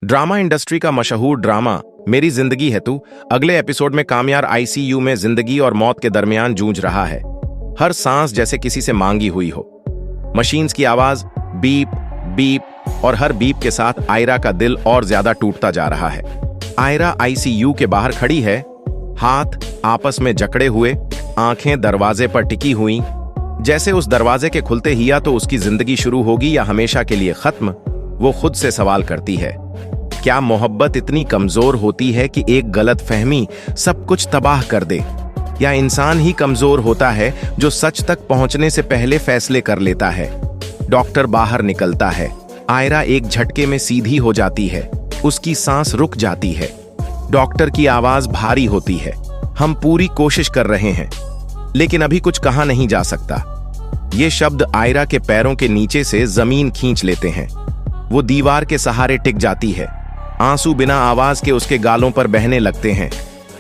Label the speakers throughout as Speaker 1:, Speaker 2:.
Speaker 1: Drama industry का मशहूर drama मेरी जिंदगी है तू अगले एपिसोड में कामयार आईसीयू में जिंदगी और मौत के दरमियान जूझ रहा है। हर सांस जैसे किसी से मांगी हुई हो। मशीन्स की आवाज बीप बीप और हर बीप के साथ आयरा का दिल और ज्यादा टूटता जा रहा है। आयरा आईसीयू के बाहर खड़ी है, हाथ आपस में जकड़े हुए, आंखें दरवाजे पर टिकी हुई, जैसे उस दरवाजे के खुलते ही या तो उसकी जिंदगी शुरू होगी या हमेशा के लिए खत्म। वो खुद से सवाल करती है, क्या मोहब्बत इतनी कमजोर होती है कि एक गलत फहमी सब कुछ तबाह कर दे, या इंसान ही कमजोर होता है जो सच तक पहुंचने से पहले फैसले कर लेता है। डॉक्टर बाहर निकलता है। आयरा एक झटके में सीधी हो जाती है, उसकी सांस रुक जाती है। डॉक्टर की आवाज भारी होती है, हम पूरी कोशिश कर रहे हैं लेकिन अभी कुछ कहा नहीं जा सकता। ये शब्द आयरा के पैरों के नीचे से जमीन खींच लेते हैं। वो दीवार के सहारे टिक जाती है। आंसू बिना आवाज के उसके गालों पर बहने लगते हैं।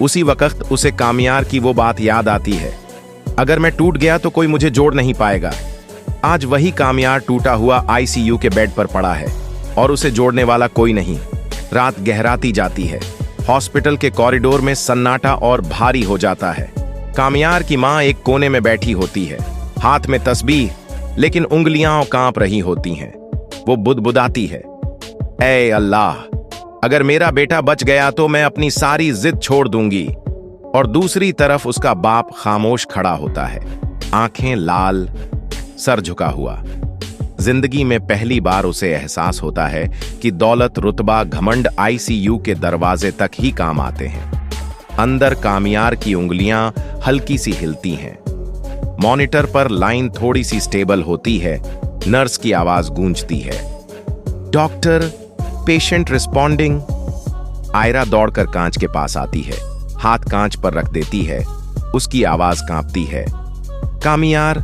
Speaker 1: उसी वक्त उसे कामयार की वो बात याद आती है, अगर मैं टूट गया तो कोई मुझे जोड़ नहीं पाएगा। आज वही कामयार टूटा हुआ आईसीयू के बेड पर पड़ा है और उसे जोड़ने वाला कोई नहीं। रात गहराती जाती है। हॉस्पिटल के कॉरिडोर में सन्नाटा और भारी हो जाता है। कामयार की मां एक कोने में बैठी होती है, हाथ में तस्बीह, लेकिन उंगलियां कांप रही होती हैं। वो बुदबुदाती है, ऐ अल्लाह, अगर मेरा बेटा बच गया तो मैं अपनी सारी जिद छोड़ दूंगी। और दूसरी तरफ उसका बाप खामोश खड़ा होता है, आंखें लाल, सर झुका हुआ। जिंदगी में पहली बार उसे एहसास होता है कि दौलत, रुतबा, घमंड आईसीयू के दरवाजे तक ही काम आते हैं। अंदर कामयार की उंगलियां हल्की सी हिलती हैं। मॉनिटर पर लाइन थोड़ी सी स्टेबल होती है। नर्स की आवाज गूंजती है, डॉक्टर, पेशेंट रिस्पॉन्डिंग। आयरा दौड़कर कांच के पास आती है, हाथ कांच पर रख देती है। उसकी आवाज कांपती है, कामयार,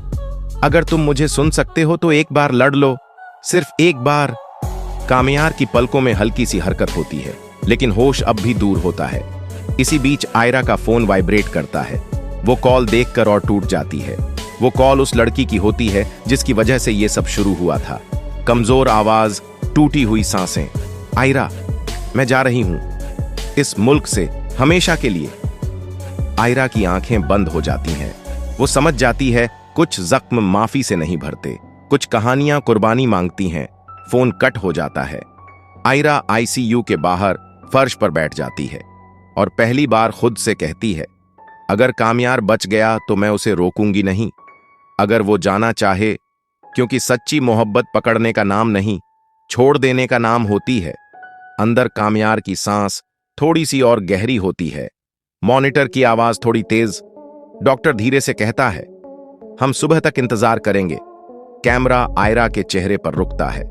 Speaker 1: अगर तुम मुझे सुन सकते हो तो एक बार लड़ लो, सिर्फ एक बार। कामयार की पलकों में हल्की सी हरकत होती है, लेकिन होश अब भी दूर होता है। इसी बीच आयरा का फोन वाइब्रेट करता है। वो कॉल देखकर और टूट जाती है। वो कॉल उस लड़की की होती है जिसकी वजह से ये सब शुरू हुआ था। कमजोर आवाज, टूटी हुई सांसें, आयरा, मैं जा रही हूं इस मुल्क से हमेशा के लिए। आयरा की आंखें बंद हो जाती हैं। वो समझ जाती है कुछ जख्म माफी से नहीं भरते, कुछ कहानियां कुर्बानी मांगती हैं। फोन कट हो जाता है। आयरा आईसीयू के बाहर फर्श पर बैठ जाती है और पहली बार खुद से कहती है, अगर कामयार बच गया तो मैं उसे रोकूंगी नहीं। अगर वो जाना चाहे, क्योंकि सच्ची मोहब्बत पकड़ने का नाम नहीं, छोड़ देने का नाम होती है। अंदर कामयार की सांस थोड़ी सी और गहरी होती है। मॉनिटर की आवाज थोड़ी तेज। डॉक्टर धीरे से कहता है, हम सुबह तक इंतजार करेंगे। कैमरा आयरा के चेहरे पर रुकता है।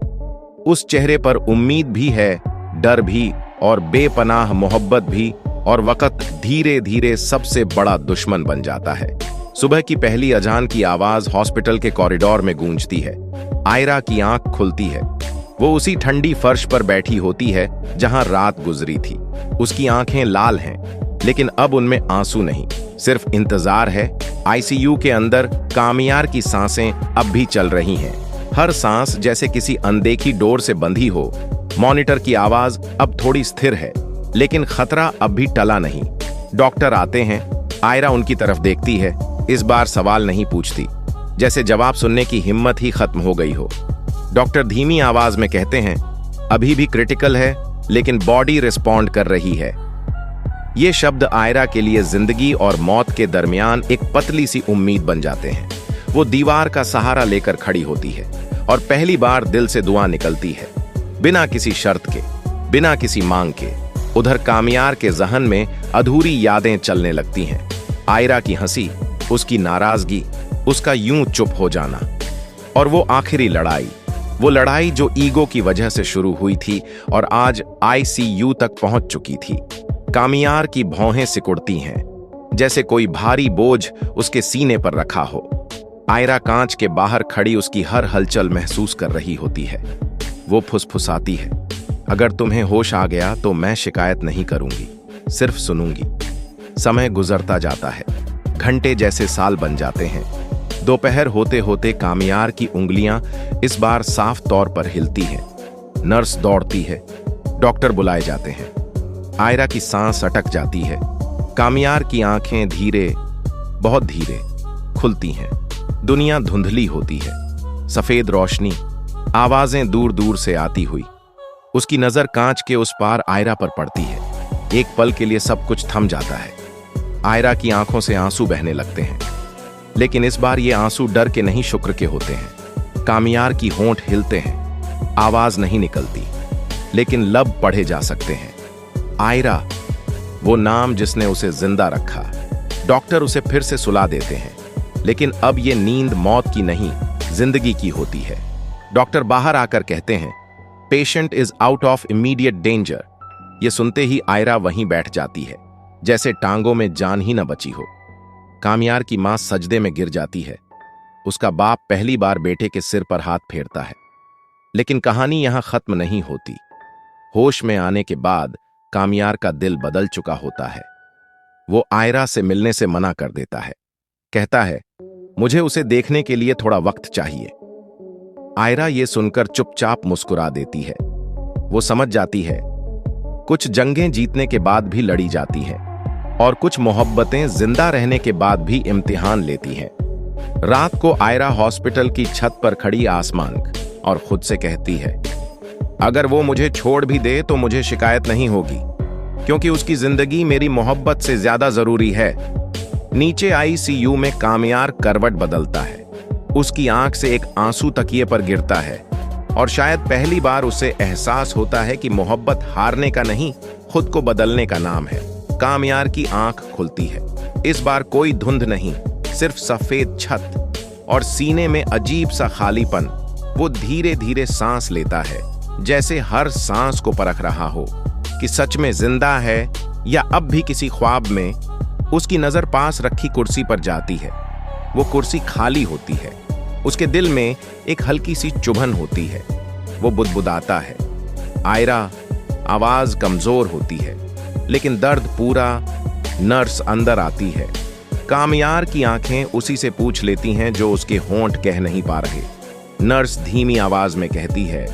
Speaker 1: उस चेहरे पर उम्मीद भी है, डर भी, और बेपनाह मोहब्बत भी। और वक्त धीरे धीरे सबसे बड़ा दुश्मन बन जाता है। सुबह की पहली अजान की आवाज हॉस्पिटल के कॉरिडोर में गूंजती है। आयरा की आंख खुलती है। वो उसी ठंडी फर्श पर बैठी होती है जहां रात गुजरी थी। उसकी आंखें लाल हैं, लेकिन अब उनमें आंसू नहीं, सिर्फ इंतजार है। आईसीयू के अंदर कामयार की सांसें अब भी चल रही हैं, हर सांस जैसे किसी अनदेखी डोर से बंधी हो। मॉनिटर की आवाज अब थोड़ी स्थिर है, लेकिन खतरा अब भी टला नहीं। डॉक्टर आते हैं। आयरा उनकी तरफ देखती है। इस बार सवाल नहीं पूछती, जैसे जवाब सुनने की हिम्मत ही खत्म हो गई हो। डॉक्टर धीमी आवाज में कहते हैं, अभी भी क्रिटिकल है, लेकिन बॉडी रिस्पॉन्ड कर रही है। ये शब्द आयरा के लिए जिंदगी और मौत के दरमियान एक पतली सी उम्मीद बन जाते हैं। वो दीवार का सहारा लेकर खड़ी होती है और पहली बार दिल से दुआ निकलती है, बिना किसी शर्त के, बिना किसी मांग के। उधर कामयार के जहन में अधूरी यादें चलने लगती हैं। आयरा की हंसी, उसकी नाराजगी, उसका यूं चुप हो जाना, और वो आखिरी लड़ाई, वो लड़ाई जो ईगो की वजह से शुरू हुई थी और आज आईसीयू तक पहुंच चुकी थी। कामयार की भौहें सिकुड़ती हैं, जैसे कोई भारी बोझ उसके सीने पर रखा हो। आयरा कांच के बाहर खड़ी उसकी हर हलचल महसूस कर रही होती है। वो फुसफुसाती है, अगर तुम्हें होश आ गया तो मैं शिकायत नहीं करूंगी, सिर्फ सुनूंगी। समय गुजरता जाता है, घंटे जैसे साल बन जाते हैं। दोपहर होते होते कामयार की उंगलियां इस बार साफ तौर पर हिलती हैं। नर्स दौड़ती है, डॉक्टर बुलाए जाते हैं। आयरा की सांस अटक जाती है। कामियार की आंखें धीरे, बहुत धीरे खुलती हैं। दुनिया धुंधली होती है। सफेद रोशनी, आवाजें दूर दूर से आती हुई। उसकी नजर कांच के उस पार आयरा पर पड़ती है। एक पल के लिए सब कुछ थम जाता है। आयरा की आंखों से आंसू बहने लगते हैं, लेकिन इस बार ये आंसू डर के नहीं, शुक्र के होते हैं। कामियार की होंठ हिलते हैं, आवाज नहीं निकलती, लेकिन लब पढ़े जा सकते हैं। आयरा, वो नाम जिसने उसे जिंदा रखा। डॉक्टर उसे फिर से सुला देते हैं, लेकिन अब ये नींद मौत की नहीं, जिंदगी की होती है। डॉक्टर बाहर आकर कहते हैं, patient is out of immediate danger. ये सुनते ही आयरा वहीं बैठ जाती है, जैसे टांगों में जान ही न बची हो। कामियार की मां सजदे में गिर जाती है। उसका बाप पहली बार बेटे के सिर पर हाथ फेरता है। लेकिन कहानी यहां खत्म नहीं होती। होश में आने के बाद कामियार का दिल बदल चुका होता है। वो आयरा से मिलने से मना कर देता है। कहता है, मुझे उसे देखने के लिए थोड़ा वक्त चाहिए। आयरा ये सुनकर चुपचाप मुस्कुरा देती है। वो समझ जाती है, कुछ जंगें जीतने के बाद भी लड़ी जाती हैं, और कुछ मोहब्बतें जिंदा रहने के बाद भी इम्तिहान लेती हैं। रात को आयरा हॉस्पिटल की छत पर खड़ी आसमान और खुद से कहती है, अगर वो मुझे छोड़ भी दे तो मुझे शिकायत नहीं होगी, क्योंकि उसकी जिंदगी मेरी मोहब्बत से ज्यादा जरूरी है। नीचे आईसीयू में कामियार करवट बदलता है। उसकी आंख से एक आंसू तकिए पर गिरता है, और शायद पहली बार उसे एहसास होता है कि मोहब्बत हारने का नहीं, खुद को बदलने का नाम है। कामियार की आंख खुलती है। इस बार कोई धुंध नहीं, सिर्फ सफेद छत और सीने में अजीब सा खालीपन। वो धीरे धीरे सांस लेता है, जैसे हर सांस को परख रहा हो कि सच में जिंदा है या अब भी किसी ख्वाब में। उसकी नजर पास रखी कुर्सी पर जाती है। वो कुर्सी खाली होती है। उसके दिल में एक हल्की सी चुभन होती है। वो बुदबुदाता है, आयरा। आवाज कमजोर होती है, लेकिन दर्द पूरा। नर्स अंदर आती है। कामियार की आंखें उसी से पूछ लेती हैं जो उसके होंठ कह नहीं पा रहे। नर्स धीमी आवाज में कहती है,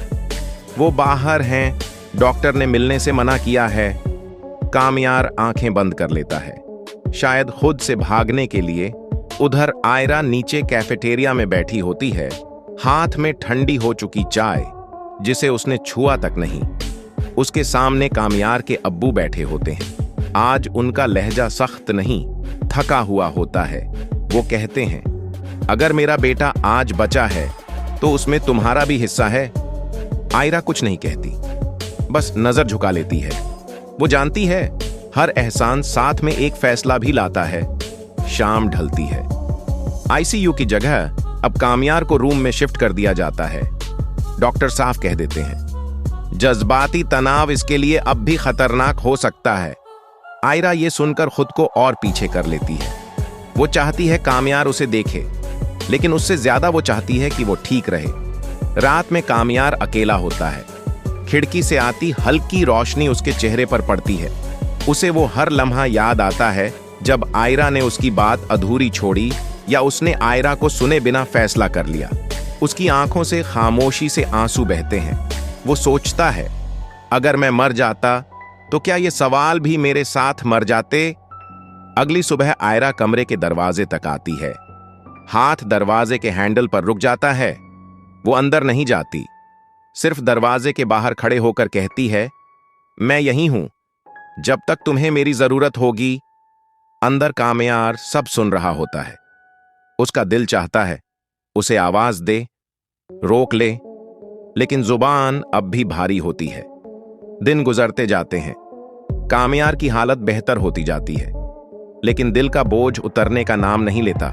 Speaker 1: वो बाहर हैं, डॉक्टर ने मिलने से मना किया है। कामियार आंखें बंद कर लेता है, शायद खुद से भागने के लिए। उधर आयरा नीचे कैफेटेरिया में बैठी होती है, हाथ में ठंडी हो चुकी चाय, जिसे उसने छुआ तक नहीं। उसके सामने कामियार के अब्बू बैठे होते हैं। आज उनका लहजा सख्त नहीं, थका हुआ होता है। वो कहते हैं, अगर मेरा बेटा आज बचा है तो उसमें तुम्हारा भी हिस्सा है। आयरा कुछ नहीं कहती, बस नजर झुका लेती है। वो जानती है हर एहसान साथ में एक फैसला भी लाता है। शाम ढलती है। आईसीयू की जगह अब कामियार को रूम में शिफ्ट कर दिया जाता है। डॉक्टर साफ कह देते हैं, जज्बाती तनाव इसके लिए अब भी खतरनाक हो सकता है। आयरा ये सुनकर खुद को और पीछे कर लेती है। वो चाहती है कामियार उसे देखे, लेकिन उससे ज्यादा वो चाहती है कि वो ठीक रहे। रात में कामियार अकेला होता है। खिड़की से आती हल्की रोशनी उसके चेहरे पर पड़ती है। उसे वो हर लम्हा याद आता है जब आयरा ने उसकी बात अधूरी छोड़ी, या उसने आयरा को सुने बिना फैसला कर लिया। उसकी आंखों से खामोशी से आंसू बहते हैं। वो सोचता है, अगर मैं मर जाता तो क्या ये सवाल भी मेरे साथ मर जाते। अगली सुबह आयरा कमरे के दरवाजे तक आती है। हाथ दरवाजे के हैंडल पर रुक जाता है। वो अंदर नहीं जाती, सिर्फ दरवाजे के बाहर खड़े होकर कहती है, मैं यहीं हूं जब तक तुम्हें मेरी जरूरत होगी। अंदर कामियार सब सुन रहा होता है। उसका दिल चाहता है उसे आवाज दे, रोक ले, लेकिन जुबान अब भी भारी होती है। दिन गुजरते जाते हैं। कामियार की हालत बेहतर होती जाती है, लेकिन दिल का बोझ उतरने का नाम नहीं लेता।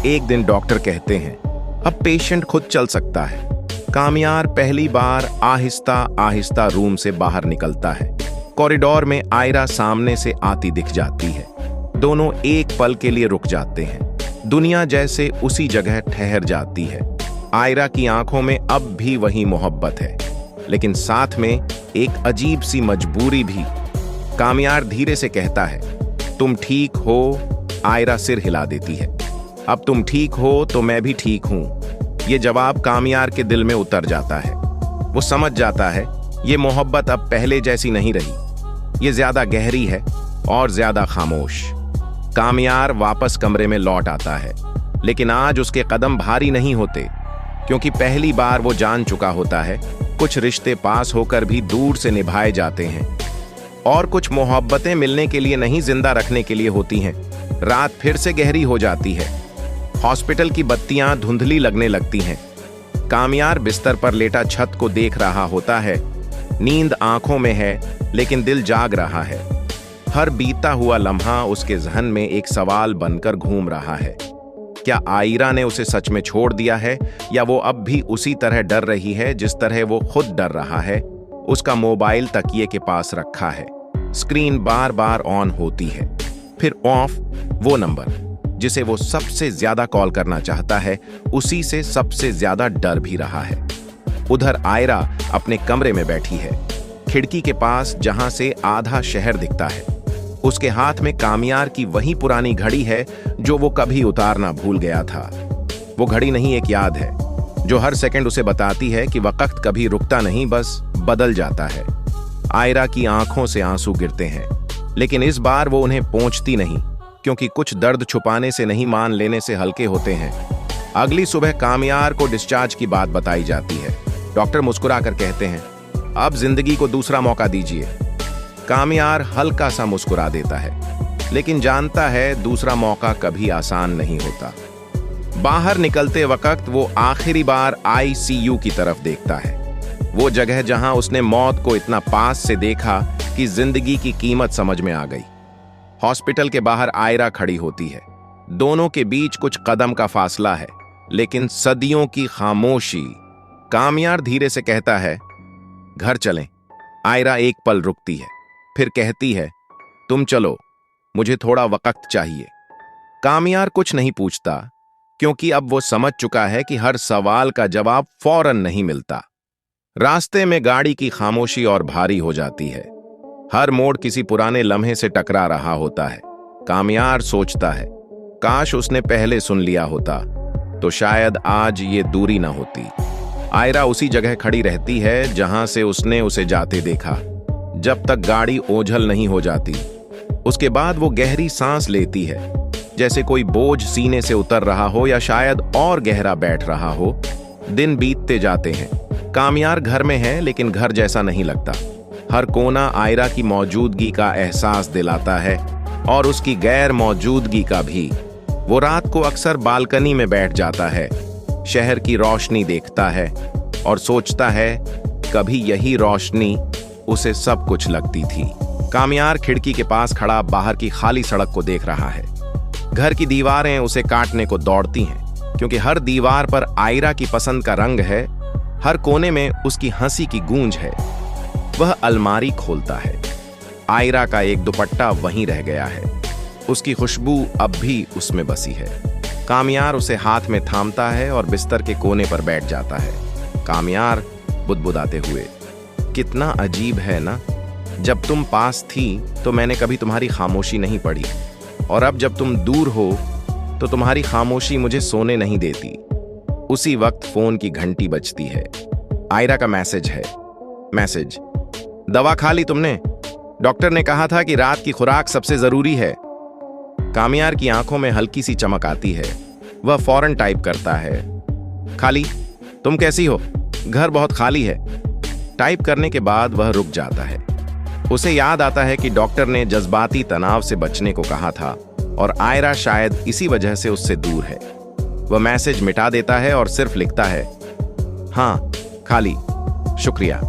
Speaker 1: एक दिन डॉक्टर कहते हैं, अब पेशेंट खुद चल सकता है। कामियार पहली बार आहिस्ता आहिस्ता रूम से बाहर निकलता है। कॉरिडोर में आयरा सामने से आती दिख जाती है। दोनों एक पल के लिए रुक जाते हैं। दुनिया जैसे उसी जगह ठहर जाती है। आयरा की आंखों में अब भी वही मोहब्बत है, लेकिन साथ में एक अजीब सी मजबूरी भी। कामियार धीरे से कहता है, तुम ठीक हो। आयरा सिर हिला देती है। अब तुम ठीक हो तो मैं भी ठीक हूं। ये जवाब कामियार के दिल में उतर जाता है। वो समझ जाता है ये मोहब्बत अब पहले जैसी नहीं रही। ये ज्यादा गहरी है और ज्यादा खामोश। कामयार वापस कमरे में लौट आता है, लेकिन आज उसके कदम भारी नहीं होते, क्योंकि पहली बार वो जान चुका होता है कुछ रिश्ते पास होकर भी दूर से निभाए जाते हैं, और कुछ मोहब्बतें मिलने के लिए नहीं, जिंदा रखने के लिए होती हैं। रात फिर से गहरी हो जाती है। हॉस्पिटल की बत्तियां धुंधली लगने लगती हैं। कामयार बिस्तर पर लेटा छत को देख रहा होता है। नींद आंखों में है, लेकिन दिल जाग रहा है। हर बीता हुआ लम्हा उसके जहन में एक सवाल बनकर घूम रहा है। क्या आयरा ने उसे सच में छोड़ दिया है, या वो अब भी उसी तरह डर रही है जिस तरह वो खुद डर रहा है? उसका मोबाइल तकिए के पास रखा है। स्क्रीन बार बार ऑन होती है, फिर ऑफ। वो नंबर जिसे वो सबसे ज्यादा कॉल करना चाहता है, उसी से सबसे ज्यादा डर भी रहा है। उधर आयरा अपने कमरे में बैठी है, खिड़की के पास, जहां से आधा शहर दिखता है। उसके हाथ में कामयार की वही पुरानी घड़ी है जो वो कभी उतारना भूल गया था। वो घड़ी नहीं, एक याद है जो हर सेकंड उसे बताती है कि वक्त कभी रुकता नहीं, बस बदल जाता है। आयरा की आंखों से आंसू गिरते हैं, लेकिन इस बार वो उन्हें पोंछती नहीं, क्योंकि कुछ दर्द छुपाने से नहीं, मान लेने से हल्के होते हैं। अगली सुबह कामयार को डिस्चार्ज की बात बताई जाती है। डॉक्टर मुस्कुराकर कहते हैं, अब जिंदगी को दूसरा मौका दीजिए। कामयार हल्का सा मुस्कुरा देता है, लेकिन जानता है दूसरा मौका कभी आसान नहीं होता। बाहर निकलते वक्त वो आखिरी बार आईसीयू की तरफ देखता है, वो जगह जहां उसने मौत को इतना पास से देखा कि जिंदगी की कीमत समझ में आ गई। हॉस्पिटल के बाहर आयरा खड़ी होती है। दोनों के बीच कुछ कदम का फासला है, लेकिन सदियों की खामोशी। कामयार धीरे से कहता है, घर चलें। आयरा एक पल रुकती है, फिर कहती है, तुम चलो, मुझे थोड़ा वक्त चाहिए। कामयार कुछ नहीं पूछता, क्योंकि अब वो समझ चुका है कि हर सवाल का जवाब फौरन नहीं मिलता। रास्ते में गाड़ी की खामोशी और भारी हो जाती है। हर मोड़ किसी पुराने लम्हे से टकरा रहा होता है। कामयार सोचता है, काश उसने पहले सुन लिया होता तो शायद आज ये दूरी ना होती। आयरा उसी जगह खड़ी रहती है जहां से उसने उसे जाते देखा, जब तक गाड़ी ओझल नहीं हो जाती। उसके बाद वो गहरी सांस लेती है, जैसे कोई बोझ सीने से उतर रहा हो, या शायद और गहरा बैठ रहा हो। दिन बीतते जाते हैं। कामयार घर में है, लेकिन घर जैसा नहीं लगता। हर कोना आयरा की मौजूदगी का एहसास दिलाता है, और उसकी गैर मौजूदगी का भी। वो रात को अक्सर बालकनी में बैठ जाता है, शहर की रोशनी देखता है और सोचता है, कभी यही रोशनी उसे सब कुछ लगती थी। कामयार खिड़की के पास खड़ा बाहर की खाली सड़क को देख रहा है। घर की दीवारें उसे काटने को दौड़ती हैं, क्योंकि हर दीवार पर आयरा की पसंद का रंग है, हर कोने में उसकी हंसी की गूंज है। वह अलमारी खोलता है। आयरा का एक दुपट्टा वहीं रह गया है, उसकी खुशबू अब भी उसमें बसी है। कामयार उसे हाथ में थामता है और बिस्तर के कोने पर बैठ जाता है। कामयार बुदबुदाते हुए, कितना अजीब है ना, जब तुम पास थी तो मैंने कभी तुम्हारी खामोशी नहीं पढ़ी, और अब जब तुम दूर हो तो तुम्हारी खामोशी मुझे सोने नहीं देती। उसी वक्त फोन की घंटी बजती है। आयरा का मैसेज है। मैसेज, दवा खा ली तुमने? डॉक्टर ने कहा था कि रात की खुराक सबसे जरूरी है। कामयार की आंखों में हल्की सी चमक आती है। वह फौरन टाइप करता है, खाली? तुम कैसी हो? घर बहुत खाली है। टाइप करने के बाद वह रुक जाता है। उसे याद आता है कि डॉक्टर ने जज्बाती तनाव से बचने को कहा था, और आयरा शायद इसी वजह से उससे दूर है। वह मैसेज मिटा देता है और सिर्फ लिखता है, हाँ, खाली, शुक्रिया।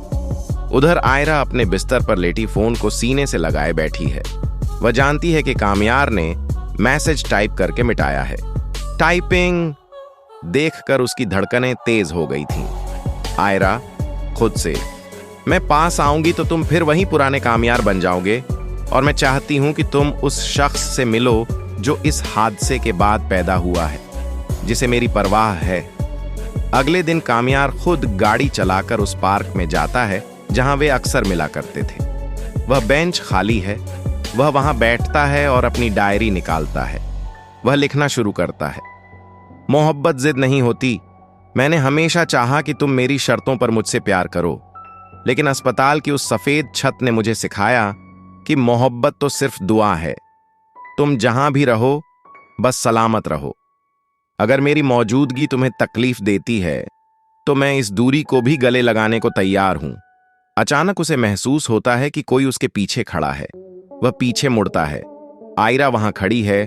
Speaker 1: उधर आयरा अपने बिस्तर पर लेटी फोन को सीने से लगाए बैठी है। वह जानती है कि कामयार ने मैसेज टाइप करके मिटाया है। टाइपिंग देखकर उसकी धड़कनें तेज हो गई थीं। आयरा खुद से, मैं पास आऊंगी तो तुम फिर वही पुराने कामयार बन जाओगे, और मैं चाहती हूं कि तुम उस शख्स से मिलो जो इस हादसे के बाद पैदा हुआ है, जिसे मेरी परवाह है। अगले दिन कामयार खुद गाड़ी चलाकर उस पार्क में जाता है जहां वे अक्सर मिला करते थे। वह बेंच खाली है। वह वहां बैठता है और अपनी डायरी निकालता है। वह लिखना शुरू करता है, मोहब्बत जिद नहीं होती। मैंने हमेशा चाहा कि तुम मेरी शर्तों पर मुझसे प्यार करो। लेकिन अस्पताल की उस सफेद छत ने मुझे सिखाया कि मोहब्बत तो सिर्फ दुआ है। तुम जहां भी रहो बस सलामत रहो। अगर मेरी मौजूदगी तुम्हें तकलीफ देती है तो मैं इस दूरी को भी गले लगाने को तैयार हूं। अचानक उसे महसूस होता है कि कोई उसके पीछे खड़ा है। वह पीछे मुड़ता है। आयरा वहां खड़ी है,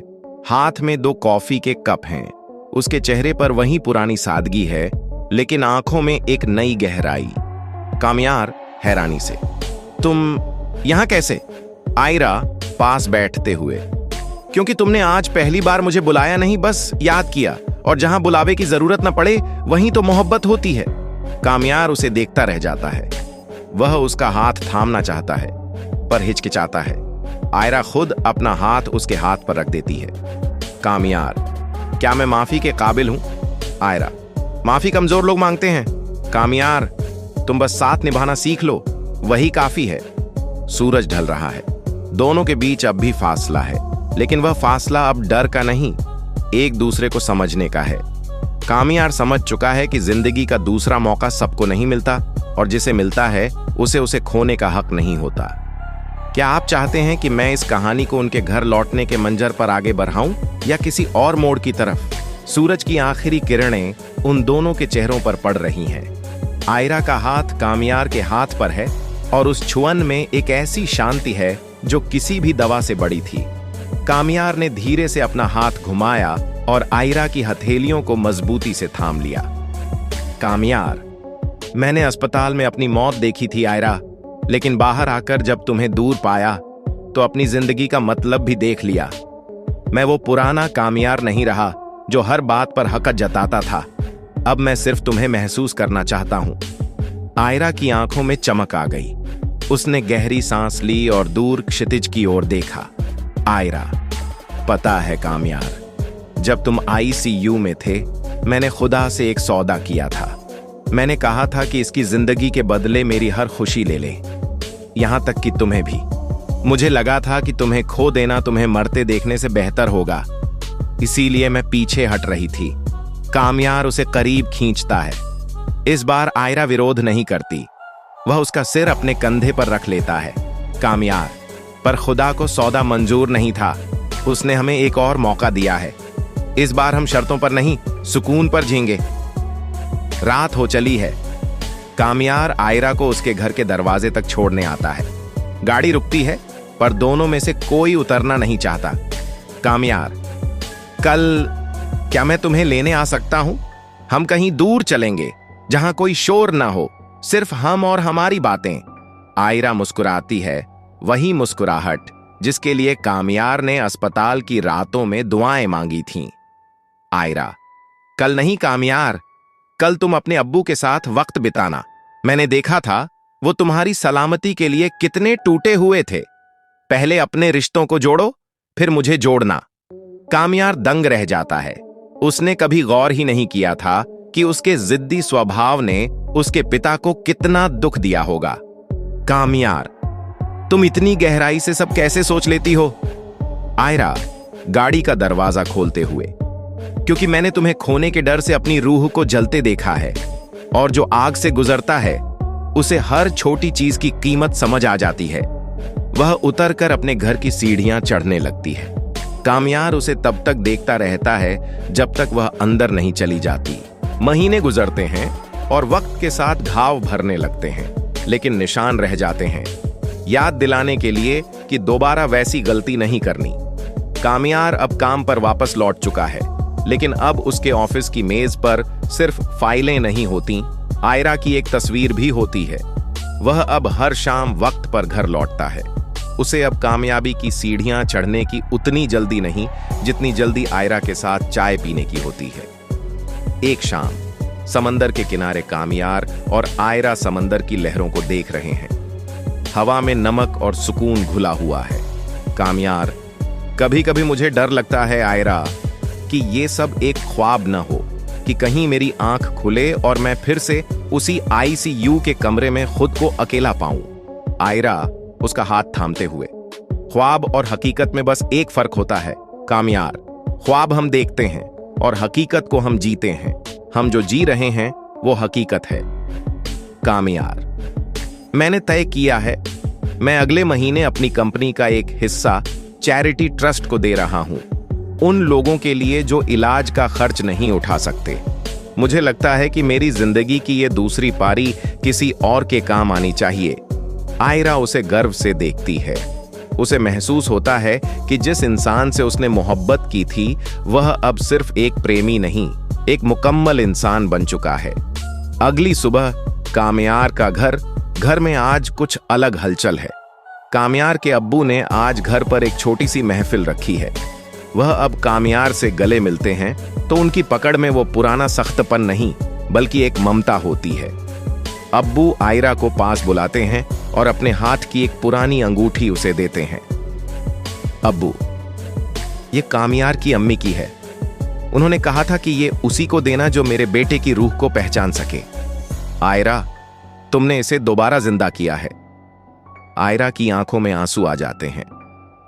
Speaker 1: हाथ में 2 कॉफी के कप हैं। उसके चेहरे पर वही पुरानी सादगी है, लेकिन आंखों में एक नई गहराई। कामयार हैरानी से, तुम यहां कैसे? आयरा पास बैठते हुए, क्योंकि तुमने आज पहली बार मुझे बुलाया नहीं, बस याद किया, और जहां बुलावे की जरूरत न पड़े वहीं तो मोहब्बत होती है। कामयार उसे देखता रह जाता है। वह उसका हाथ थामना चाहता है पर हिचकिचाता है। आयरा खुद अपना हाथ उसके हाथ पर रख देती है। कामयार, क्या मैं माफी के काबिल हूं? आयरा, माफी कमजोर लोग मांगते हैं। कामयार, तुम बस साथ निभाना सीख लो, वही काफी है। सूरज ढल रहा है। दोनों के बीच अब भी फासला है, लेकिन वह फासला अब डर का नहीं, एक दूसरे को समझने का है। कामयार समझ चुका है कि जिंदगी का दूसरा मौका सबको नहीं मिलता, और जिसे मिलता है उसे खोने का हक नहीं होता। क्या आप चाहते हैं कि मैं इस कहानी को उनके घर लौटने के मंजर पर आगे बढ़ाऊं या किसी और मोड़ की तरफ? सूरज की आखिरी किरणें उन दोनों के चेहरों पर पड़ रही हैं। आयरा का हाथ कामयार के हाथ पर है, और उस छुअन में एक ऐसी शांति है जो किसी भी दवा से बड़ी थी। कामयार ने धीरे से अपना हाथ घुमाया और आयरा की हथेलियों को मजबूती से थाम लिया। कामयार, मैंने अस्पताल में अपनी मौत देखी थी आयरा, लेकिन बाहर आकर जब तुम्हें दूर पाया तो अपनी जिंदगी का मतलब भी देख लिया। मैं वो पुराना कामयार नहीं रहा जो हर बात पर हकत जताता था। अब मैं सिर्फ तुम्हें महसूस करना चाहता हूं। आयरा की आंखों में चमक आ गई। उसने गहरी सांस ली और दूर क्षितिज की ओर देखा। आयरा, पता है कामयार, जब तुम आईसीयू में थे मैंने खुदा से एक सौदा किया था। मैंने कहा था कि इसकी जिंदगी के बदले मेरी हर खुशी ले ले, यहां तक कि तुम्हें भी। मुझे लगा था कि तुम्हें खो देना तुम्हें मरते देखने से बेहतर होगा, इसीलिए मैं पीछे हट रही थी। कामयार उसे करीब खींचता है। इस बार आयरा विरोध नहीं करती, वह उसका सिर अपने कंधे पर रख लेता है। कामयार, पर खुदा को सौदा मंजूर नहीं था, उसने हमें एक और मौका दिया है। इस बार हम शर्तों पर नहीं, सुकून पर जीएंगे। रात हो चली है। कामयार आयरा को उसके घर के दरवाजे तक छोड़ने आता है। गाड़ी रुकती है, पर दोनों में से कोई उतरना नहीं चाहता। कामयार, कल क्या मैं तुम्हें लेने आ सकता हूं? हम कहीं दूर चलेंगे जहां कोई शोर ना हो, सिर्फ हम और हमारी बातें। आयरा मुस्कुराती है, वही मुस्कुराहट जिसके लिए कामयार ने अस्पताल की रातों में दुआएं मांगी थीं। आयरा, कल नहीं कामयार, कल तुम अपने अब्बू के साथ वक्त बिताना। मैंने देखा था वो तुम्हारी सलामती के लिए कितने टूटे हुए थे। पहले अपने रिश्तों को जोड़ो, फिर मुझे जोड़ना। कामयार दंग रह जाता है। उसने कभी गौर ही नहीं किया था कि उसके जिद्दी स्वभाव ने उसके पिता को कितना दुख दिया होगा। कामयार, तुम इतनी गहराई से सब कैसे सोच लेती हो? आयरा गाड़ी का दरवाजा खोलते हुए, क्योंकि मैंने तुम्हें खोने के डर से अपनी रूह को जलते देखा है, और जो आग से गुजरता है उसे हर छोटी चीज की कीमत समझ आ जाती है। वह उतरकर अपने घर की सीढ़ियां चढ़ने लगती है। कामयार उसे तब तक देखता रहता है जब तक वह अंदर नहीं चली जाती। महीने गुजरते हैं और वक्त के साथ घाव भरने लगते हैं, लेकिन निशान रह जाते हैं, याद दिलाने के लिए कि दोबारा वैसी गलती नहीं करनी। कामयार अब काम पर वापस लौट चुका है, लेकिन अब उसके ऑफिस की मेज पर सिर्फ फाइलें नहीं होती, आयरा की एक तस्वीर भी होती है। वह अब हर शाम वक्त पर घर लौटता है। उसे अब कामयाबी की सीढ़ियां चढ़ने की उतनी जल्दी नहीं जितनी जल्दी आयरा के साथ चाय पीने की होती है। एक शाम समंदर के किनारे कामयार और आयरा समंदर की लहरों को देख रहे हैं। हवा में नमक और सुकून घुला हुआ है। कामयार, कभी कभी मुझे डर लगता है आयरा कि ये सब एक ख्वाब न हो, कि कहीं मेरी आंख खुले और मैं फिर से उसी आईसीयू के कमरे में खुद को अकेला पाऊं। आयरा उसका हाथ थामते हुए, ख्वाब और हकीकत में बस एक फर्क होता है कामयार। ख्वाब हम देखते हैं और हकीकत को हम जीते हैं। हम जो जी रहे हैं वो हकीकत है। कामयार, मैंने तय किया है, मैं अगले महीने अपनी कंपनी का एक हिस्सा चैरिटी ट्रस्ट को दे रहा हूं, उन लोगों के लिए जो इलाज का खर्च नहीं उठा सकते। मुझे लगता है कि मेरी जिंदगी की ये दूसरी पारी किसी और के काम आनी चाहिए। आयरा उसे गर्व से देखती है। उसे महसूस होता है कि जिस इंसान से उसने मोहब्बत की थी वह अब सिर्फ एक प्रेमी नहीं, एक मुकम्मल इंसान बन चुका है। अगली सुबह कामयार का घर में आज कुछ अलग हलचल है। कामयार के अब्बू ने आज घर पर एक छोटी सी महफिल रखी है। वह अब कामयार से गले मिलते हैं तो उनकी पकड़ में वो पुराना सख्तपन नहीं बल्कि एक ममता होती है। अब्बू आयरा को पास बुलाते हैं और अपने हाथ की एक पुरानी अंगूठी उसे देते हैं। अब्बू, ये कामयार की अम्मी की है। उन्होंने कहा था कि ये उसी को देना जो मेरे बेटे की रूह को पहचान सके। आयरा, तुमने इसे दोबारा जिंदा किया है। आयरा की आंखों में आंसू आ जाते हैं।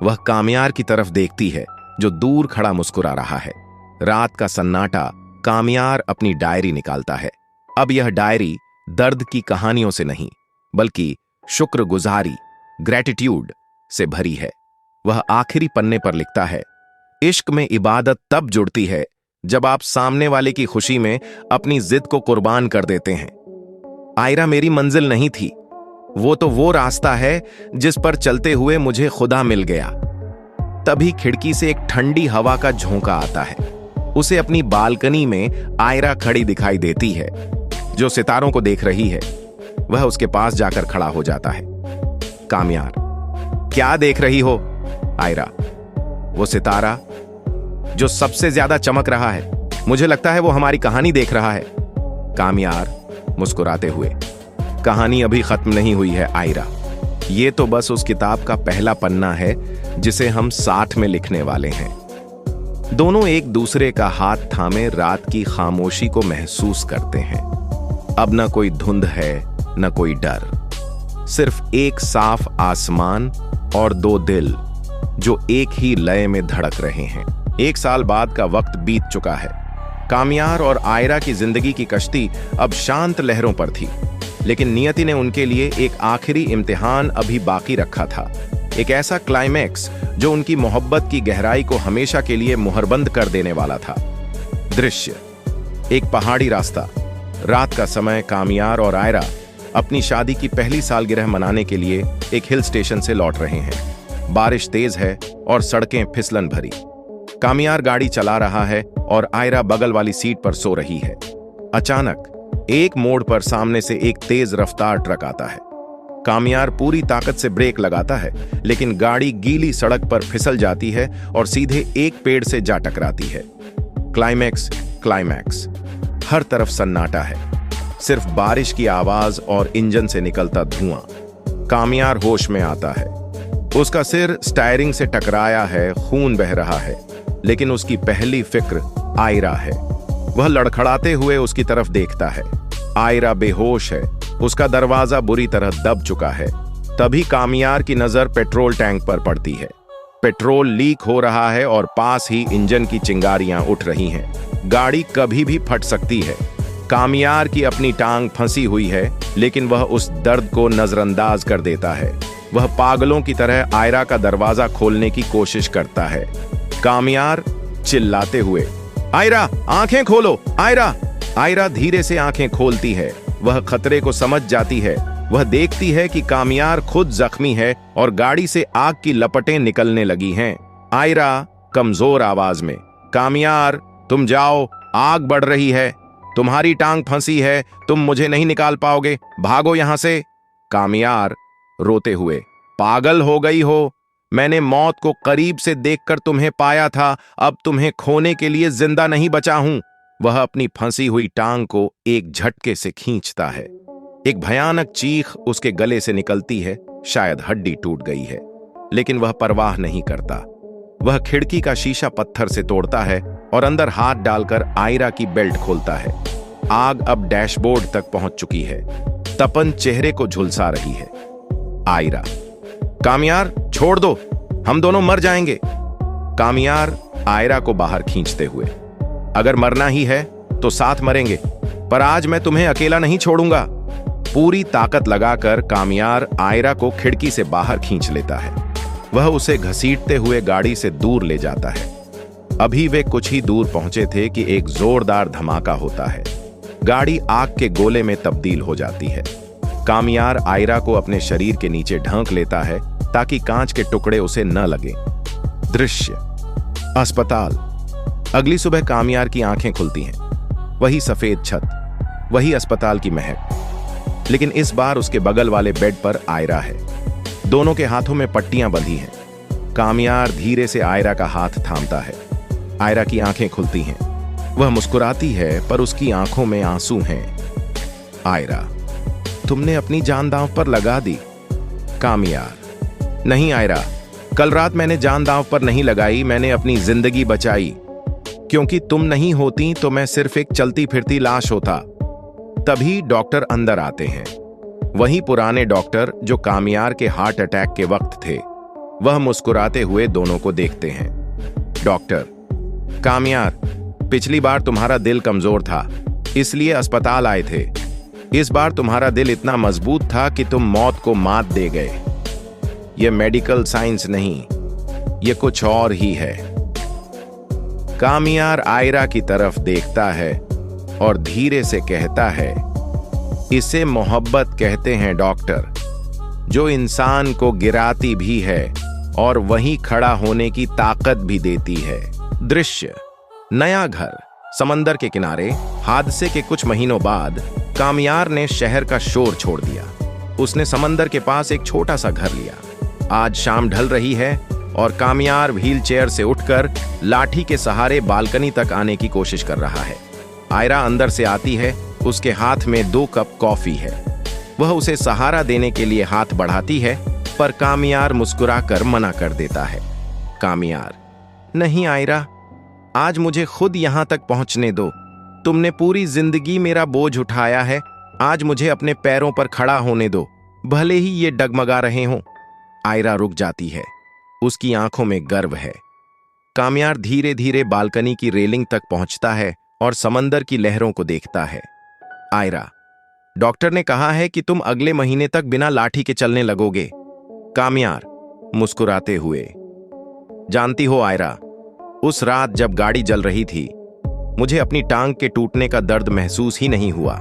Speaker 1: वह कामयार की तरफ देखती है जो दूर खड़ा मुस्कुरा रहा है। रात का सन्नाटा। कामयार अपनी डायरी निकालता है। अब यह डायरी दर्द की कहानियों से नहीं बल्कि शुक्रगुजारी, ग्रेटिट्यूड से भरी है। वह आखिरी पन्ने पर लिखता है, इश्क में इबादत तब जुड़ती है जब आप सामने वाले की खुशी में अपनी जिद को कुर्बान कर देते हैं। आयरा मेरी मंजिल नहीं थी, वो रास्ता है जिस पर चलते हुए मुझे खुदा मिल गया। तभी खिड़की से एक ठंडी हवा का झोंका आता है। उसे अपनी बालकनी में आयरा खड़ी दिखाई देती है जो सितारों को देख रही है। वह उसके पास जाकर खड़ा हो जाता है। कामयार, क्या देख रही हो? आयरा, वो सितारा जो सबसे ज्यादा चमक रहा है। मुझे लगता है वो हमारी कहानी देख रहा है। कामयार मुस्कुराते हुए, कहानी अभी खत्म नहीं हुई है आयरा। ये तो बस उस किताब का पहला पन्ना है जिसे हम साथ में लिखने वाले हैं। दोनों एक दूसरे का हाथ थामे रात की खामोशी को महसूस करते हैं। अब न कोई धुंध है न कोई डर, सिर्फ एक साफ आसमान और दो दिल जो एक ही लय में धड़क रहे हैं। 1 साल बाद का वक्त बीत चुका है। कामयार और आयरा की जिंदगी की कश्ती अब शांत लहरों पर थी, लेकिन नियति ने उनके लिए एक आखिरी इम्तिहान अभी बाकी रखा था। एक ऐसा क्लाइमैक्स जो उनकी मोहब्बत की गहराई को हमेशा के लिए मुहरबंद कर देने वाला था। दृश्य, एक पहाड़ी रास्ता। रात का समय। कामयार और आयरा अपनी शादी की पहली सालगिरह मनाने के लिए एक हिल स्टेशन से लौट रहे हैं। बारिश तेज है और सड़कें फिसलन भरी। कामयार गाड़ी चला रहा है और आयरा बगल वाली सीट पर सो रही है। अचानक एक मोड़ पर सामने से एक तेज रफ्तार ट्रक आता है। कामयार पूरी ताकत से ब्रेक लगाता है, लेकिन गाड़ी गीली सड़क पर फिसल जाती है और सीधे एक पेड़ से जा टकराती है। क्लाइमैक्स। हर तरफ सन्नाटा है, सिर्फ बारिश की आवाज और इंजन से निकलता धुआं। कामयार होश में आता है। उसका सिर स्टायरिंग से टकराया है, खून बह रहा है, लेकिन उसकी पहली फिक्र आयरा है। वह लड़खड़ाते हुए उसकी तरफ देखता है। आयरा बेहोश है, उसका दरवाजा बुरी तरह दब चुका है। तभी कामयार की नजर पेट्रोल टैंक पर पड़ती है। पेट्रोल लीक हो रहा है और पास ही इंजन की चिंगारियां उठ रही हैं। गाड़ी कभी भी फट सकती है। कामयार की अपनी टांग फंसी हुई है, लेकिन वह उस दर्द को नजरअंदाज कर देता है। वह पागलों की तरह आयरा का दरवाजा खोलने की कोशिश करता है। कामयार चिल्लाते हुए, आयरा, आंखें खोलो, आयरा। आयरा धीरे से आंखें खोलती है। वह खतरे को समझ जाती है। वह देखती है कि कामयार खुद जख्मी है और गाड़ी से आग की लपटें निकलने लगी हैं। आयरा कमजोर आवाज में, कामयार, तुम जाओ, आग बढ़ रही है, तुम्हारी टांग फंसी है, तुम मुझे नहीं निकाल पाओगे, भागो यहां से। कामयार रोते हुए, पागल हो गई हो? मैंने मौत को करीब से देखकर तुम्हें पाया था, अब तुम्हें खोने के लिए जिंदा नहीं बचा हूं। वह अपनी फंसी हुई टांग को एक झटके से खींचता है। एक भयानक चीख उसके गले से निकलती है, शायद हड्डी टूट गई है, लेकिन वह परवाह नहीं करता। वह खिड़की का शीशा पत्थर से तोड़ता है और अंदर हाथ डालकर आयरा की बेल्ट खोलता है। आग अब डैशबोर्ड तक पहुंच चुकी है। तपन चेहरे को झुलसा रही है। आयरा, कामयार, छोड़ दो, हम दोनों मर जाएंगे। कामयार आयरा को बाहर खींचते हुए, अगर मरना ही है तो साथ मरेंगे, पर आज मैं तुम्हें अकेला नहीं छोड़ूंगा। पूरी ताकत लगाकर कामयार आयरा को खिड़की से बाहर खींच लेता है। वह उसे घसीटते हुए गाड़ी से दूर ले जाता है। अभी वे कुछ ही दूर पहुंचे थे कि एक जोरदार धमाका होता है। गाड़ी आग के गोले में तब्दील हो जाती है। कामयार आयरा को अपने शरीर के नीचे ढांक लेता है ताकि कांच के टुकड़े उसे न लगे। दृश्य अस्पताल। अगली सुबह कामयार की आंखें खुलती हैं। वही सफेद छत, वही अस्पताल की महक, लेकिन इस बार उसके बगल वाले बेड पर आयरा है। दोनों के हाथों में पट्टियां बंधी हैं। कामयार धीरे से आयरा का हाथ थामता है। आयरा की आंखें खुलती हैं। वह मुस्कुराती है पर उसकी आंखों में आंसू हैं। आयरा, तुमने अपनी जान दांव पर लगा दी। कामयार, नहीं आयरा, कल रात मैंने जान दांव पर नहीं लगाई, मैंने अपनी जिंदगी बचाई। क्योंकि तुम नहीं होती तो मैं सिर्फ एक चलती फिरती लाश होता। तभी डॉक्टर अंदर आते हैं। वही पुराने डॉक्टर जो कामयार के हार्ट अटैक के वक्त थे। वह मुस्कुराते हुए दोनों को देखते हैं। डॉक्टर, कामयार, पिछली बार तुम्हारा दिल कमजोर था, इसलिए अस्पताल आए थे। इस बार तुम्हारा दिल इतना मजबूत था कि तुम मौत को मात दे गए। यह मेडिकल साइंस नहीं, यह कुछ और ही है। कामयार आयरा की तरफ देखता है और धीरे से कहता है, इसे मोहब्बत कहते हैं डॉक्टर, जो इंसान को गिराती भी है और वहीं खड़ा होने की ताकत भी देती है। दृश्य नया घर, समंदर के किनारे। हादसे के कुछ महीनों बाद कामयार ने शहर का शोर छोड़ दिया। उसने समंदर के पास एक छोटा सा घर लिया। आज शाम ढल रही है और कामयार व्हील चेयर से उठकर लाठी के सहारे बालकनी तक आने की कोशिश कर रहा है। आयरा अंदर से आती है। उसके हाथ में 2 कप कॉफी है। वह उसे सहारा देने के लिए हाथ बढ़ाती है, पर कामयार मुस्कुराकर मना कर देता है। कामयार, नहीं आयरा, आज मुझे खुद यहां तक पहुंचने दो। तुमने पूरी जिंदगी मेरा बोझ उठाया है, आज मुझे अपने पैरों पर खड़ा होने दो, भले ही ये डगमगा रहे हों। आयरा रुक जाती है। उसकी आंखों में गर्व है। कामयार धीरे धीरे बालकनी की रेलिंग तक पहुंचता है और समंदर की लहरों को देखता है। आयरा, डॉक्टर ने कहा है कि तुम अगले महीने तक बिना लाठी के चलने लगोगे। कामयार मुस्कुराते हुए, जानती हो आयरा, उस रात जब गाड़ी जल रही थी, मुझे अपनी टांग के टूटने का दर्द महसूस ही नहीं हुआ।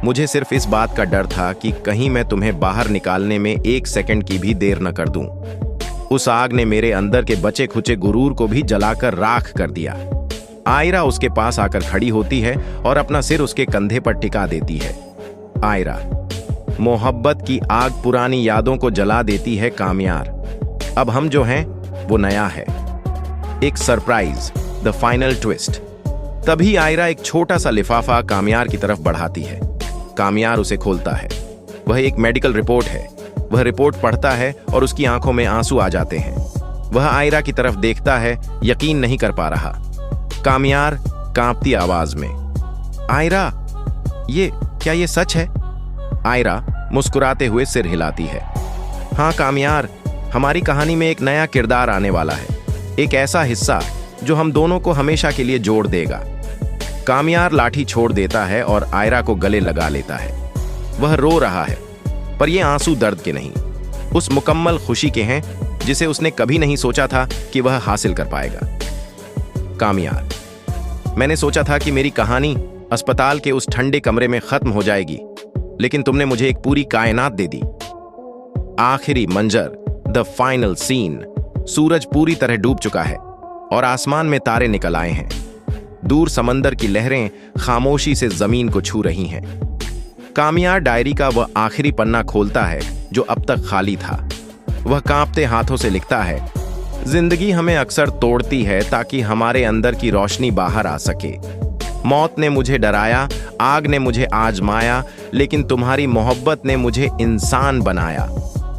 Speaker 1: मुझे सिर्फ इस बात का डर था कि कहीं मैं तुम्हें बाहर निकालने में 1 सेकंड की भी देर न कर दूं। उस आग ने मेरे अंदर के बचे खुचे गुरूर को भी जलाकर राख कर दिया। आयरा उसके पास आकर खड़ी होती है और अपना सिर उसके कंधे पर टिका देती है। आयरा, मोहब्बत की आग पुरानी यादों को जला देती है कामयार। अब हम जो हैं वो नया है। एक सरप्राइज, द फाइनल ट्विस्ट। तभी आयरा एक छोटा सा लिफाफा कामयार की तरफ बढ़ाती है। कामयार उसे खोलता है। वह एक मेडिकल रिपोर्ट है। वह रिपोर्ट पढ़ता है और उसकी आंखों में आंसू आ जाते हैं। वह आयरा की तरफ देखता है, यकीन नहीं कर पा रहा। कामयार कांपती आवाज में, आयरा, क्या ये सच है? आयरा मुस्कुराते हुए सिर हिलाती है। हाँ कामयार, हमारी कहानी में एक नया किरदार आने वाला है, एक ऐसा हिस्सा जो हम दोनों को हमेशा के लिए जोड़ देगा। कामयार लाठी छोड़ देता है और आयरा को गले लगा लेता है। वह रो रहा है, पर ये आंसू दर्द के नहीं, उस मुकम्मल खुशी के हैं जिसे उसने कभी नहीं सोचा था कि वह हासिल कर पाएगा। कामयार, मैंने सोचा था कि मेरी कहानी अस्पताल के उस ठंडे कमरे में खत्म हो जाएगी, लेकिन तुमने मुझे एक पूरी कायनात दे दी। आखिरी मंजर, द फाइनल सीन। सूरज पूरी तरह डूब चुका है और आसमान में तारे निकल आए हैं। दूर समंदर की लहरें खामोशी से जमीन को छू रही हैं। कामयार डायरी का वह आखिरी पन्ना खोलता है जो अब तक खाली था। वह कांपते हाथों से लिखता है, जिंदगी हमें अक्सर तोड़ती है ताकि हमारे अंदर की रोशनी बाहर आ सके। मौत ने मुझे डराया, आग ने मुझे आजमाया, लेकिन तुम्हारी मोहब्बत ने मुझे इंसान बनाया।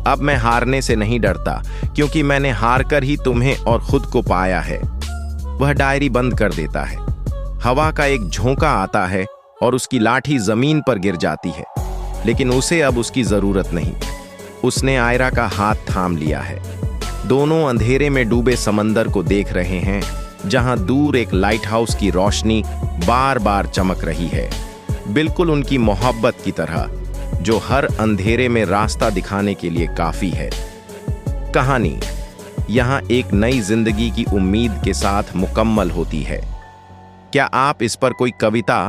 Speaker 1: अब मैं हारने से नहीं डरता, क्योंकि मैंने हार कर ही तुम्हें और खुद को पाया है। वह डायरी बंद कर देता है। हवा का एक झोंका आता है और उसकी लाठी जमीन पर गिर जाती है, लेकिन उसे अब उसकी जरूरत नहीं। उसने आयरा का हाथ थाम लिया है। दोनों अंधेरे में डूबे समंदर को देख रहे हैं, जहां दूर एक लाइट हाउस की रोशनी बार बार चमक रही है, बिल्कुल उनकी मोहब्बत की तरह, जो हर अंधेरे में रास्ता दिखाने के लिए काफी है। कहानी यहाँ एक नई जिंदगी की उम्मीद के साथ मुकम्मल होती है। क्या आप इस पर कोई कविता,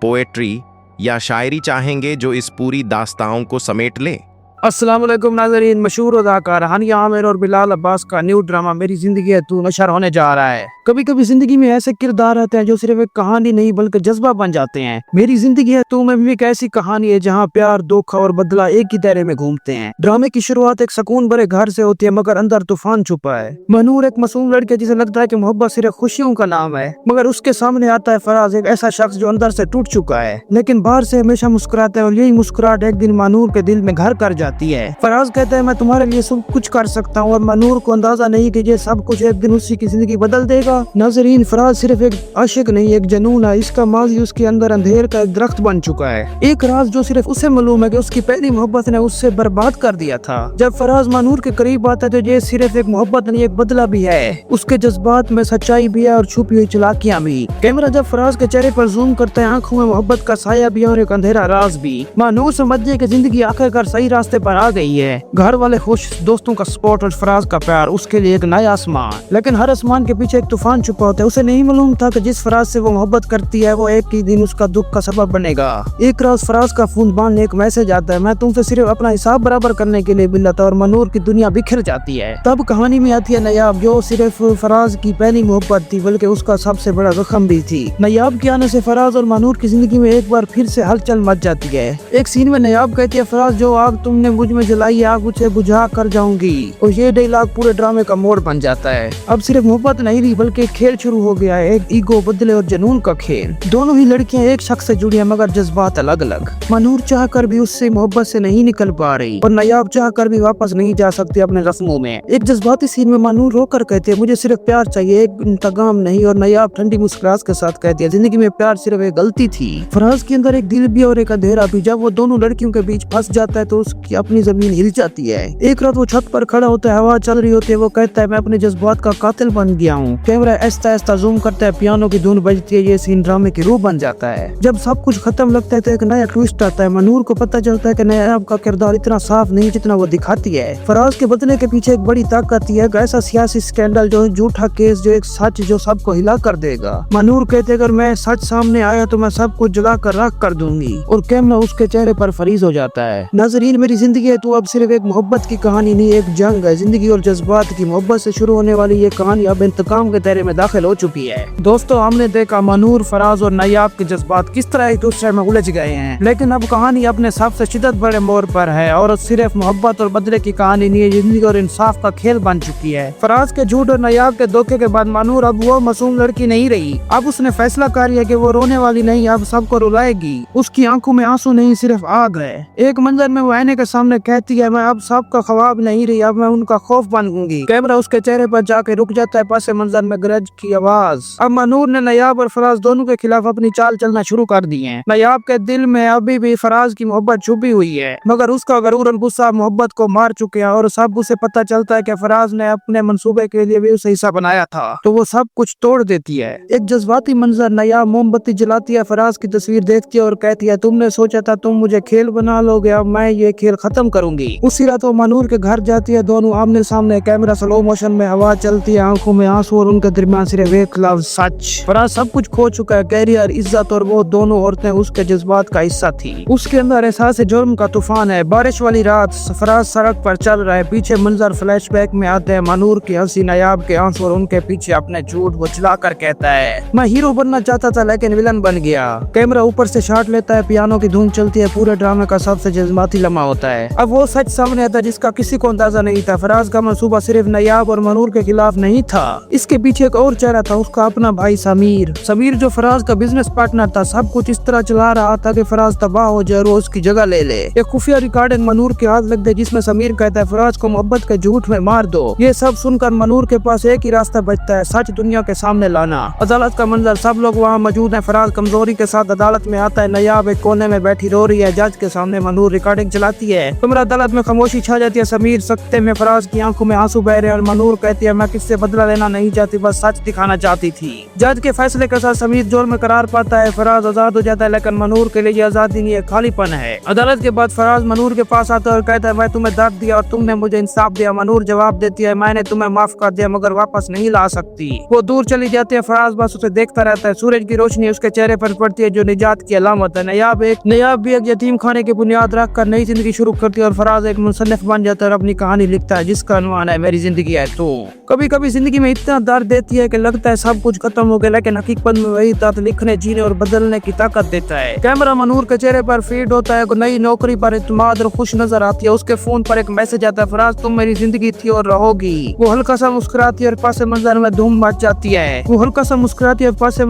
Speaker 1: पोएट्री या शायरी चाहेंगे जो इस पूरी दास्तान को समेट ले?
Speaker 2: अस्सलाम वालेकुम नाज़रीन। मशहूर अदाकार हानिया आमिर और बिलाल अब्बास का न्यू ड्रामा मेरी जिंदगी है तू नशर होने जा रहा है। कभी कभी जिंदगी में ऐसे किरदार रहते हैं जो सिर्फ एक कहानी नहीं बल्कि जज्बा बन जाते हैं। मेरी जिंदगी है तू में भी एक ऐसी कहानी है जहां प्यार, धोखा और बदला एक ही दायरे में घूमते हैं। ड्रामे की शुरुआत एक सुकून भरे घर से होती है, मगर अंदर तूफान छुपा है। मनूर एक मासूम लड़के जिसे लगता है कि मोहब्बत सिर्फ खुशियों का नाम है, मगर उसके सामने आता है फराज, एक ऐसा शख्स जो अंदर से टूट चुका है लेकिन बाहर से हमेशा मुस्कुराता है। और यही मुस्कुराहट एक दिन मनूर के दिल में घर कर जाती है। फराज कहता है मैं तुम्हारे लिए सब कुछ कर सकता हूँ, और मनूर को अंदाजा नहीं कि ये सब कुछ एक दिन उसी की जिंदगी बदल देगा। नाज़रीन, फराज सिर्फ एक आशिक नहीं, एक जनून है। इसका माजी उसके अंदर अंधेर का एक दरख्त बन चुका है, एक राज जो सिर्फ उसे मालूम है कि उसकी पहली मोहब्बत ने उससे बर्बाद कर दिया था। जब फराज मनूर के करीब आता है तो ये सिर्फ एक मोहब्बत नहीं, एक बदला भी है। उसके जज्बात में सच्चाई भी है और छुपी हुई चालाकियां भी। कैमरा जब फराज के चेहरे पर जूम करता है, आंखों में मोहब्बत का साया भी है और एक अंधेरा राज भी। मनूर समझे कि जिंदगी आखिरकार सही रास्ते पर आ गई है। घर वाले खुश, दोस्तों का सपोर्ट और फराज का प्यार उसके लिए एक नया आसमान। लेकिन हर आसमान के पीछे एक तूफान छुपा होता है। उसे नहीं मालूम था कि जिस फराज से वो मोहब्बत करती है वो एक ही दिन उसका दुख का सबब बनेगा। एक रात फराज का फोन बांधने एक मैसेज आता है, मैं तुमसे सिर्फ अपना हिसाब बराबर करने के लिए मिला था, और मनूर की दुनिया बिखर जाती है। तब कहानी में आती है नयाब, जो सिर्फ फराज की पहली मोहब्बत थी बल्कि उसका सबसे बड़ा जख्म भी थी। नयाब के आने से फराज और मनूर की जिंदगी में एक बार फिर से हलचल मच जाती है। एक सीन में नयाब कहती है, फराज जो आग तुमने मुझ में जलाई आग उसे बुझा कर जाऊंगी। और ये डायलॉग पूरे ड्रामे का मोड़ बन जाता है। अब सिर्फ मोहब्बत नहीं रही बल्कि एक खेल शुरू हो गया है, एक ईगो, बदले और जुनून का खेल। दोनों ही लड़कियां एक शख्स से जुड़ी है मगर जज्बात अलग अलग। मनूर चाह कर भी उससे मोहब्बत से नहीं निकल पा रही और नयाब चाह कर भी वापस नहीं जा सकती अपने रस्मों में। एक जज्बाती सीन में मनूर रोकर कहते हैं, मुझे सिर्फ प्यार चाहिए, एक इंतकाम नहीं। और नयाब ठंडी मुस्कुराहट के साथ कहती है, जिंदगी में प्यार सिर्फ एक गलती थी। फराज के अंदर एक दिल भी और एक अंधेरा भी। जब वो दोनों लड़कियों के बीच फंस जाता है तो उसकी अपनी जमीन हिल जाती है। एक रात वो छत पर खड़ा होता है, हवा चल रही होती है, वो कहता है मैं अपने जज्बात का कातिल बन गया हूँ। कैमरा आहिस्ता आहिस्ता जूम करता है, पियानो की धुन बजती है। ये सीन ड्रामे की रूह बन जाता है। जब सब कुछ खत्म लगता है तो एक नया ट्विस्ट आता है। मनूर को पता चलता है कि नयाब का किरदार इतना साफ नहीं जितना वो दिखाती है। फराज के बदले के पीछे एक बड़ी ताकत है, एक ऐसा सियासी स्कैंडल जो झूठा केस, जो एक सच जो सबको हिला कर देगा। मनूर कहते अगर मैं सच सामने आया तो मैं सब कुछ जला कर राख कर दूंगी। और कैमरा उसके चेहरे पर फरीज हो जाता है। नाज़रीन, मेरी जिंदगी है तू अब सिर्फ एक मोहब्बत की कहानी नहीं, एक जंग है। जिंदगी और जज्बात की मोहब्बत से शुरू होने वाली ये कहानी अब इंतकाम के दायरे में दाखिल हो चुकी है। दोस्तों, हमने देखा मनूर, फराज और नयाब के जज्बात किस तरह एक दूसरे में उलझ गए हैं, लेकिन अब कहानी अपने सबसे शिद्दत बड़े मोड़ पर है और सिर्फ मोहब्बत और बदले की कहानी नहीं, जिंदगी और इंसाफ का खेल बन चुकी है। फराज के झूठ और नयाब के धोखे के बाद मनूर अब वो मासूम लड़की नहीं रही। अब उसने फैसला कर लिया कि वो रोने वाली नहीं, अब सबको रुलाएगी। उसकी आंखों में आंसू नहीं, सिर्फ आग है। एक मंजर में वो आईने के सामने कहती है, मैं अब सबका ख्वाब नहीं रही, अब मैं उनका खौफ बनूंगी। कैमरा उसके चेहरे पर जाके रुक जाता है। पास मंजर में गरज की आवाज। अब मनूर ने नयाब और फराज दोनों के खिलाफ अपनी चाल चलना शुरू कर दी है। नयाब के दिल में अभी भी फराज की मोहब्बत छुपी हुई है, मगर उसका गरूर और गुस्सा मोहब्बत को मार चुके हैं। और सब उसे पता चलता है कि फराज ने अपने मंसूबे के लिए भी उसे हिस्सा बनाया था, तो वो सब कुछ तोड़ देती है। एक जज्बाती मंजर, नयाब मोमबत्ती जलाती है, फराज की तस्वीर देखती है और कहती है, तुमने सोचा था तुम मुझे खेल बना लोगे, अब मैं ये खेल खत्म करूंगी। उसी रात वो मनूर के घर जाती है, दोनों आमने सामने। कैमरा स्लो मोशन में, हवा चलती है, आंखों में आंसू और उनके दरमियान सिर्फ एक लफ्ज सच। फराज सब कुछ खो चुका है, कैरियर, इज्जत, और वो दोनों औरतें उसके जज्बात का हिस्सा थी। उसके अंदर एहसास जुर्म का तूफान है। बारिश वाली रात, फराज सड़क पर चल रहा है, पीछे मंजर फ्लैशबैक में आते हैं, मनूर की हंसी, नयाब के आंसू और उनके पीछे अपने झूठ वो चला कर कहता है, मैं हीरो बनना चाहता था लेकिन विलन बन गया। कैमरा ऊपर से शॉट लेता है, पियानो की धुन चलती है, पूरे ड्रामे का सबसे जज्बाती लम्हा होता है। अब वो सच सामने आता है जिसका किसी को अंदाजा नहीं था। फराज का मंसूबा सिर्फ नयाब और मनूर के खिलाफ नहीं था, इसके पीछे एक और चेहरा था, उसका अपना भाई समीर। समीर जो फराज का बिजनेस पार्टनर था, सब कुछ इस तरह चला रहा था कि फराज तबाह हो जाए और उसकी जगह ले ले। एक खुफिया रिकॉर्डिंग मनूर के हाथ लग गई जिसमें समीर कहता है, फराज को मोहब्बत के झूठ में मार दो। ये सब सुनकर मनूर के पास एक ही रास्ता बचता है, सच दुनिया के सामने लाना। अदालत का मंजर, सब लोग वहाँ मौजूद हैं। फराज कमजोरी के साथ अदालत में आता है, नयाब एक कोने में बैठी रो रही है। जज के सामने मनूर रिकॉर्डिंग चलाती है, है। कमरा अदालत में खामोशी छा जाती है। समीर सकते में फराज की आंखों में आंसू बह रहे हैं और मनूर कहती है मैं किससे बदला लेना नहीं चाहती, बस सच दिखाना चाहती थी। जज के फैसले के साथ समीर जेल में करार पाता है। फराज आजाद हो जाता है, लेकिन मनूर के लिए आजादी नहीं है, खालीपन है। अदालत के बाद फराज मनूर के पास आता है और कहता है मैं तुम्हें दर्द दिया और तुमने मुझे इंसाफ दिया। मनूर जवाब देती है मैंने तुम्हें माफ कर दिया मगर वापस नहीं ला सकती। वो दूर चली जाती है। फराज बस उसे देखता रहता है। सूरज की रोशनी उसके चेहरे पर पड़ती है जो निजात की अलामत है। नयाब भी एक यतीम खाने की बुनियाद रख कर नई जिंदगी शुरू करती है और फराज एक मुसन्निफ बन जाता है और अपनी कहानी लिखता है जिसका अनवान है मेरी जिंदगी है तो। कभी कभी जिंदगी में इतना दर्द देती है कि लगता है सब कुछ खत्म हो गया, लेकिन हकीकत में वही दर्द लिखने, जीने और बदलने की ताकत देता है। कैमरा मनूर के चेहरे पर फीड होता है। नई नौकरी पर इत्मीनान और खुश नजर आती है। उसके फोन पर एक मैसेज आता है फराज तुम मेरी जिंदगी थी और रहोगी। वो हल्का सा मुस्कुराती है और पास मंजर में धूम मच जाती है। वो हल्का सा मुस्कुराती है पास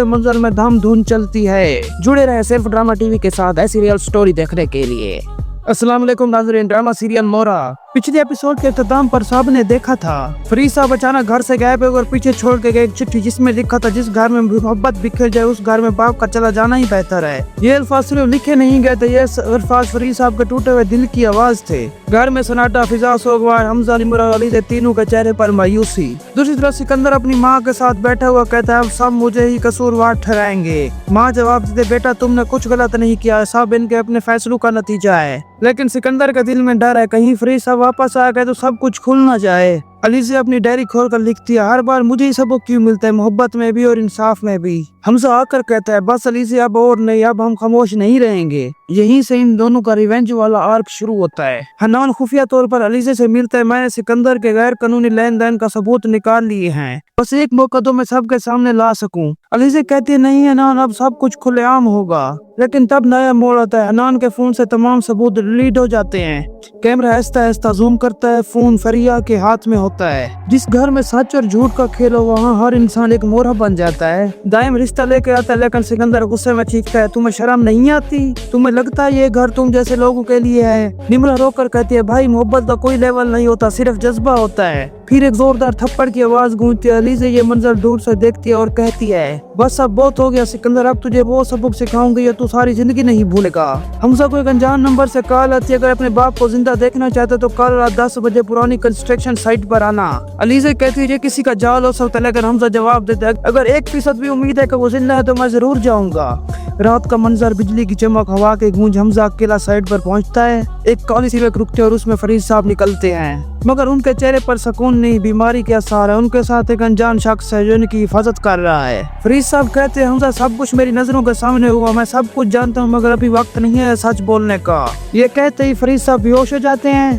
Speaker 2: मंजर में धम धुन चलती है। जुड़े रहे सिर्फ ड्रामा टीवी के साथ ऐसी रियल स्टोरी देखने के लिए। अस्सलाम वालेकुम नाज़रीन, ड्रामा सीरियल मोरा। पिछले एपिसोड के इख्तिताम पर साहब ने देखा था फरीद साहब अचानक घर से गायब और पीछे छोड़ के गए एक चिट्ठी जिसमें लिखा था जिस घर में मोहब्बत बिखर जाए उस घर में बाप का चला जाना ही बेहतर है। ये अल्फाज सिर्फ लिखे नहीं गए थे, ये अल्फाज फरीद साहब के टूटे हुए दिल की आवाज थे। घर में सन्नाटा, फिजा, सोगवार, हमजा, निमरा, अली थे, तीनों के चेहरे पर मायूसी। दूसरी तरफ सिकंदर अपनी माँ के साथ बैठा हुआ कहता है अब सब मुझे ही कसूरवार ठहराएंगे। माँ जवाब देते बेटा तुमने कुछ गलत नहीं किया, सब इनके अपने फैसलों का नतीजा है। लेकिन सिकंदर के दिल में डर है कहीं फरीद साहब वापस आ गए तो सब कुछ खुल ना जाए। अलीज़ा अपनी डायरी खोलकर लिखती है हर बार मुझे ही सबक क्यों मिलता है, मोहब्बत में भी और इंसाफ में भी। हमजा आकर कहता है बस अलीज़ा अब और नहीं, अब हम खामोश नहीं रहेंगे। यहीं से इन दोनों का रिवेंज वाला आर्क शुरू होता है। हनान खुफिया तौर पर अलीज़ा से मिलता है मैंने सिकंदर के गैर कानूनी लेन देन का सबूत निकाल लिए हैं, बस एक मौका दो मैं सबके सामने ला सकूं। अलीज़ा कहती है नहीं हनान अब सब कुछ खुलेआम होगा। लेकिन तब नया मोड़ आता है। हनान के फोन से तमाम सबूत डिलीट हो जाते हैं। कैमरा आहिस्ता आहिस्ता जूम करता है। फोन फरिया के हाथ में होता है। जिस घर में सच और झूठ का खेल हो वहाँ हर इंसान एक मोहरा बन जाता है। दाइम रिश्ता लेके आता है लेकिन सिकंदर गुस्से में चीखता है तुम्हें शर्म नहीं आती, तुम्हें लगता है ये घर तुम जैसे लोगों के लिए है। निमरा रोकर कहती है भाई मोहब्बत का कोई लेवल नहीं होता, सिर्फ जज्बा होता है। फिर एक जोरदार थप्पड़ की आवाज गूंजती है। अलीज़ा ये मंजर दूर से देखती है और कहती है बस अब बहुत हो गया सिकंदर, अब तुझे वो सबक सिखाऊंगी तू सारी जिंदगी नहीं भूलेगा। हमजा को एक अनजान नंबर से कॉल आती है अगर अपने बाप को जिंदा देखना चाहते तो कल रात 10 बजे पुरानी कंस्ट्रक्शन साइट पर आना। अलीज़ा कहती है ये किसी का जाल हो सकता है, लेकिन हमजा जवाब देता है अगर 1% भी उम्मीद है कि वो जिंदा है तो मैं जरूर जाऊंगा। रात का मंजर, बिजली की चमक, हवा के गूंज। हमजा अकेला साइट पर पहुंचता है। एक काली सिविक रुकते और उसमें फरीद साहब निकलते हैं मगर उनके चेहरे पर सुकून नहीं, बीमारी के आसार है। उनके साथ एक अनजान शख्स है जो इनकी हिफाजत कर रहा है। फरीद साहब कहते हैं हमजा सब कुछ मेरी नजरों के सामने हुआ, मैं सब कुछ जानता हूँ मगर अभी वक्त नहीं है सच बोलने का। ये कहते ही फरीद साहब बेहोश हो जाते हैं।